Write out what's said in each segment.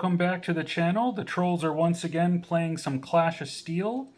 welcome back to the channel. The trolls are once again playing some Clash of Steel.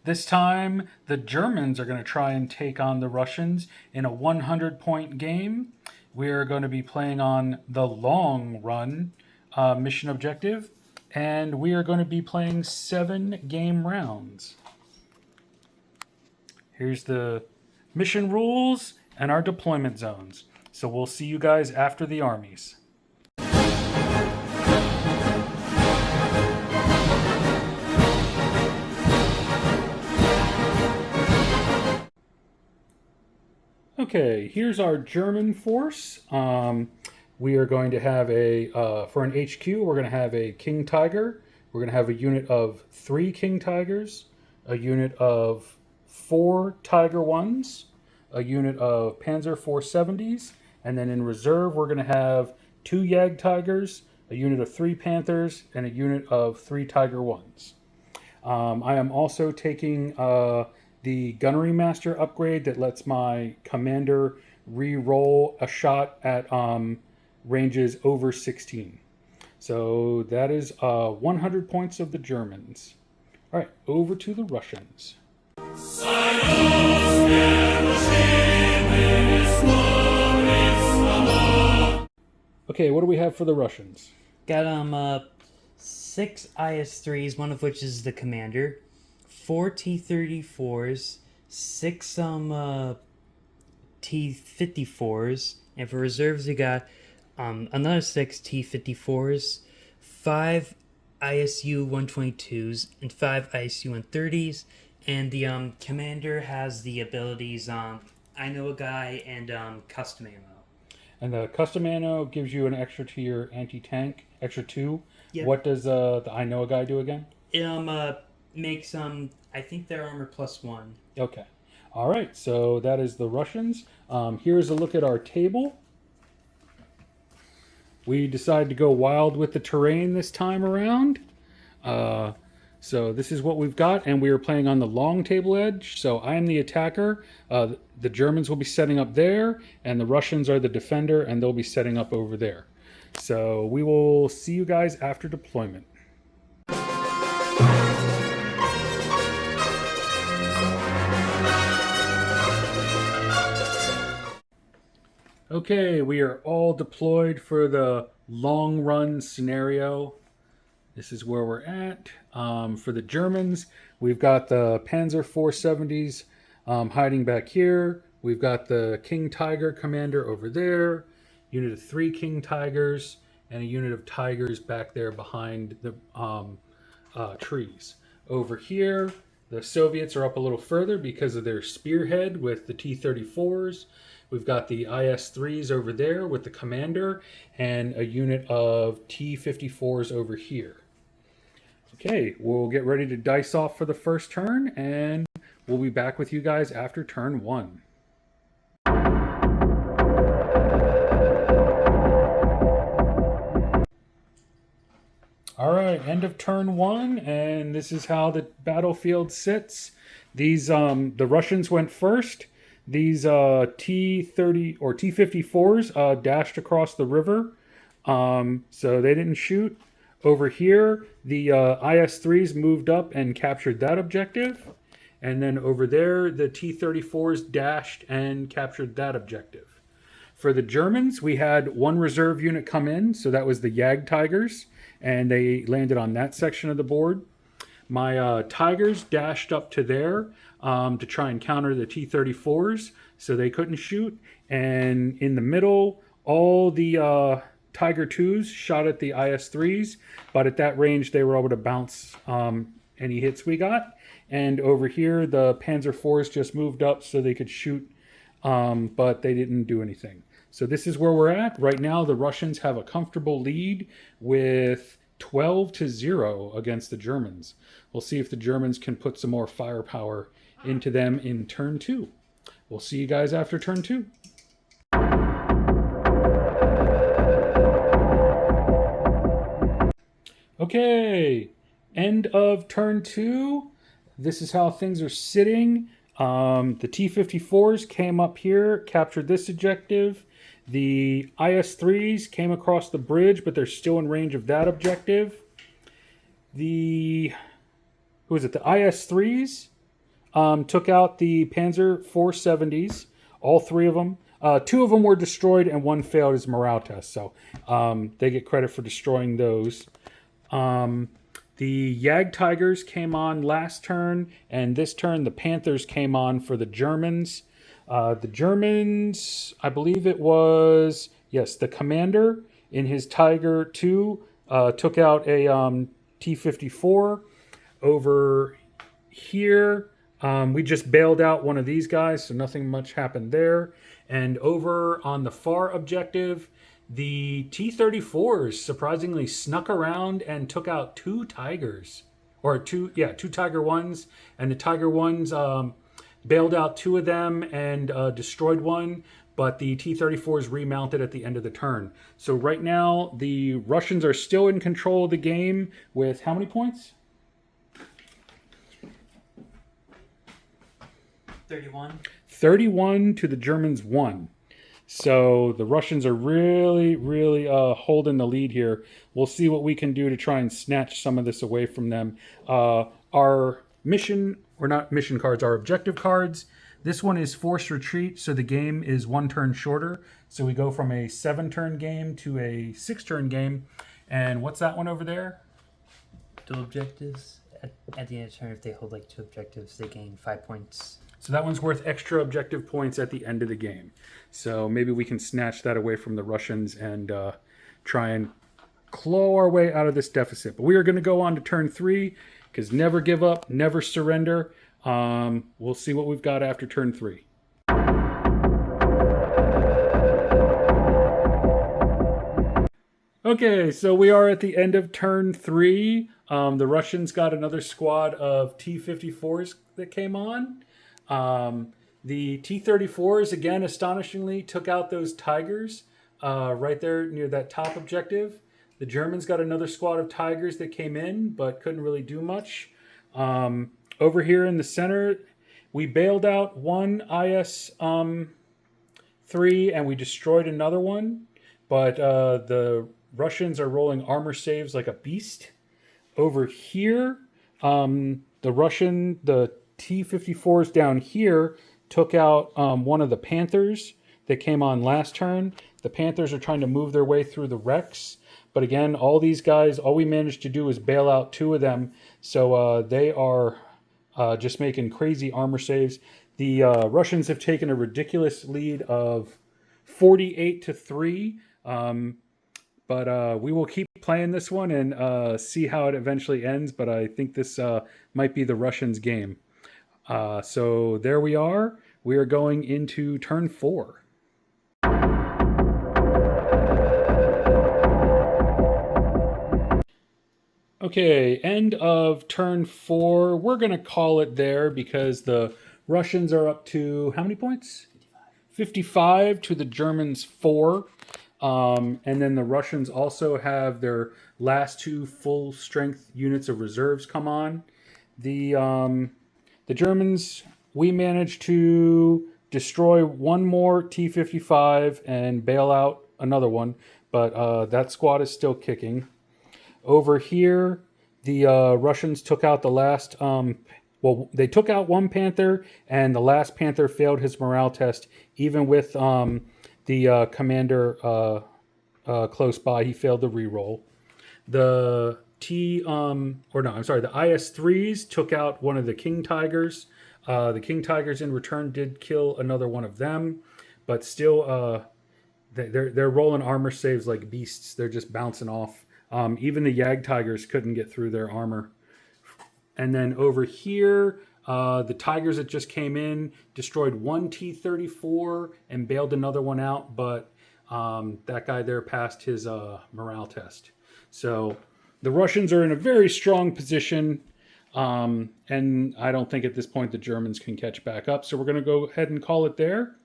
This time, the Germans are going to try and take on the Russians in a 100-point game. We are going to be playing on the long run mission objective, and we are going to be playing 7 game rounds. Here's the mission rules and our deployment zones. So we'll see you guys after the armies. Okay, here's our German force. We are going to have for an HQ, we're going to have a King Tiger. We're going to have a unit of 3 King Tigers, a unit of 4 Tiger 1s, a unit of Panzer 470s, and then in reserve, we're going to have 2 Yag Tigers, a unit of 3 Panthers, and a unit of 3 Tiger 1s. I am also taking the Gunnery Master upgrade that lets my commander re-roll a shot at ranges over 16. So that is 100 points of the Germans. All right, over to the Russians. Okay, what do we have for the Russians? Got 6 IS-3s, one of which is the commander, 4 T-34s, 6 T-54s, and for reserves we got another 6 T-54s, 5 ISU-122s, and 5 ISU-130s, and the commander has the abilities I Know a Guy and Custom Ammo. And the custom ammo gives you an extra to your anti-tank, extra 2. Yep. What does the I Know a Guy do again? It makes I think their armor +1. Okay. All right, so that is the Russians. Here's a look at our table. We decided to go wild with the terrain this time around. So this is what we've got, and we are playing on the long table edge. So I am the attacker. The Germans will be setting up there, and the Russians are the defender, and they'll be setting up over there. So we will see you guys after deployment. Okay, we are all deployed for the long run scenario. This is where we're at. For the Germans, we've got the Panzer 470s hiding back here. We've got the King Tiger commander over there, unit of 3 King Tigers, and a unit of Tigers back there behind the trees. Over here, the Soviets are up a little further because of their spearhead with the T-34s. We've got the IS-3s over there with the commander and a unit of T-54s over here. Okay, we'll get ready to dice off for the first turn, and we'll be back with you guys after turn 1. All right, end of turn 1, and this is how the battlefield sits. These the Russians went first. These T-30 or T-54s dashed across the river, so they didn't shoot. Over here, the IS-3s moved up and captured that objective. And then over there, the T-34s dashed and captured that objective. For the Germans, we had 1 reserve unit come in, so that was the Yag Tigers, and they landed on that section of the board. My Tigers dashed up to there to try and counter the T-34s, so they couldn't shoot. And in the middle, all the Tiger 2s shot at the IS-3s, but at that range, they were able to bounce any hits we got. And over here, the Panzer 4s just moved up so they could shoot, but they didn't do anything. So this is where we're at. Right now, the Russians have a comfortable lead with 12-0 against the Germans. We'll see if the Germans can put some more firepower into them in turn 2. We'll see you guys after turn 2. Okay, end of turn 2. This is how things are sitting. The T-54s came up here, captured this objective. The IS-3s came across the bridge, but they're still in range of that objective. The who is it? The IS-3s took out the Panzer 470s. All three of them. Two of them were destroyed, and one failed his morale test. So they get credit for destroying those. The Jag Tigers came on last turn, and this turn the Panthers came on for the Germans. The Germans, I believe it was, yes, the commander in his Tiger 2 took out a T-54. Over here, we just bailed out one of these guys, so nothing much happened there. And over on the far objective, the T-34s surprisingly snuck around and took out two Tigers, or two Tiger Ones, and the Tiger Ones bailed out two of them and destroyed one, but the T-34s remounted at the end of the turn. So right now, the Russians are still in control of the game with how many points? 31. 31 to the Germans 1. So the Russians are really, really holding the lead here. We'll see what we can do to try and snatch some of this away from them. Our mission, or not mission cards, our objective cards. This one is forced retreat, so the game is one turn shorter. So we go from a 7-turn game to a 6-turn game. And what's that one over there? Dual objectives. At the end of the turn, if they hold like 2 objectives, they gain 5 points. So that one's worth extra objective points at the end of the game. So maybe we can snatch that away from the Russians and try and claw our way out of this deficit. But we are going to go on to turn 3, because never give up, never surrender. We'll see what we've got after turn 3. Okay, so we are at the end of turn 3. The Russians got another squad of T-54s that came on. The T-34s, again, astonishingly, took out those Tigers right there near that top objective. The Germans got another squad of Tigers that came in, but couldn't really do much. Over here in the center, we bailed out one IS-3 and we destroyed another one. But the Russians are rolling armor saves like a beast. Over here, the T-54s down here took out one of the Panthers that came on last turn. The Panthers are trying to move their way through the wrecks. But again, all these guys, all we managed to do is bail out 2 of them. So they are just making crazy armor saves. The Russians have taken a ridiculous lead of 48-3. But we will keep playing this one and see how it eventually ends. But I think this might be the Russians' game. So there we are. We are going into turn 4. Okay, end of turn 4. We're going to call it there because the Russians are up to how many points? 55 to the Germans 4. And then the Russians also have their last 2 full strength units of reserves come on. The Germans, we managed to destroy one more T-55 and bail out another one, but that squad is still kicking. Over here, the Russians took out the last, they took out one Panther, and the last Panther failed his morale test, even with the commander close by. He failed the reroll. The the IS-3s took out one of the King Tigers. The King Tigers in return did kill another one of them, but still they're rolling armor saves like beasts. They're just bouncing off. Even the Jag Tigers couldn't get through their armor. And then over here, the Tigers that just came in destroyed one T-34 and bailed another one out, but that guy there passed his morale test. So the Russians are in a very strong position, and I don't think at this point the Germans can catch back up. So we're going to go ahead and call it there.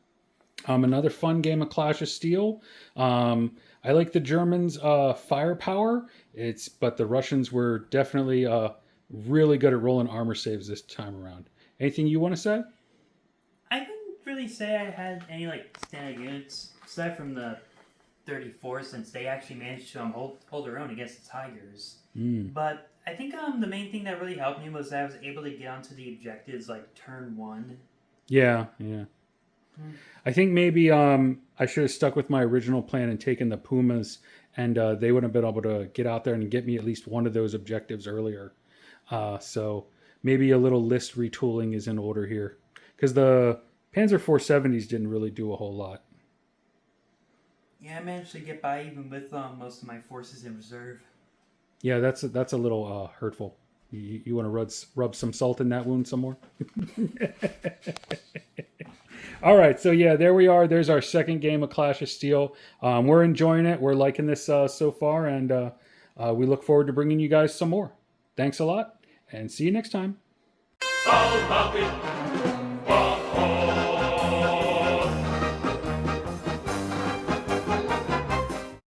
Another fun game of Clash of Steel. I like the Germans' firepower. But the Russians were definitely really good at rolling armor saves this time around. Anything you want to say? I couldn't really say I had any like standard units aside from the 34 since they actually managed to hold their own against the Tigers. Mm. But I think the main thing that really helped me was that I was able to get onto the objectives like turn 1. Yeah, yeah. I think maybe I should have stuck with my original plan and taken the Pumas, and they would have been able to get out there and get me at least one of those objectives earlier. So maybe a little list retooling is in order here, because the Panzer 470s didn't really do a whole lot. Yeah, I managed to get by even with most of my forces in reserve. Yeah, that's a little hurtful. You want to rub some salt in that wound some more? All right, so yeah, there we are. There's our second game of Clash of Steel. We're enjoying it. We're liking this so far, and we look forward to bringing you guys some more. Thanks a lot, and see you next time. Salve!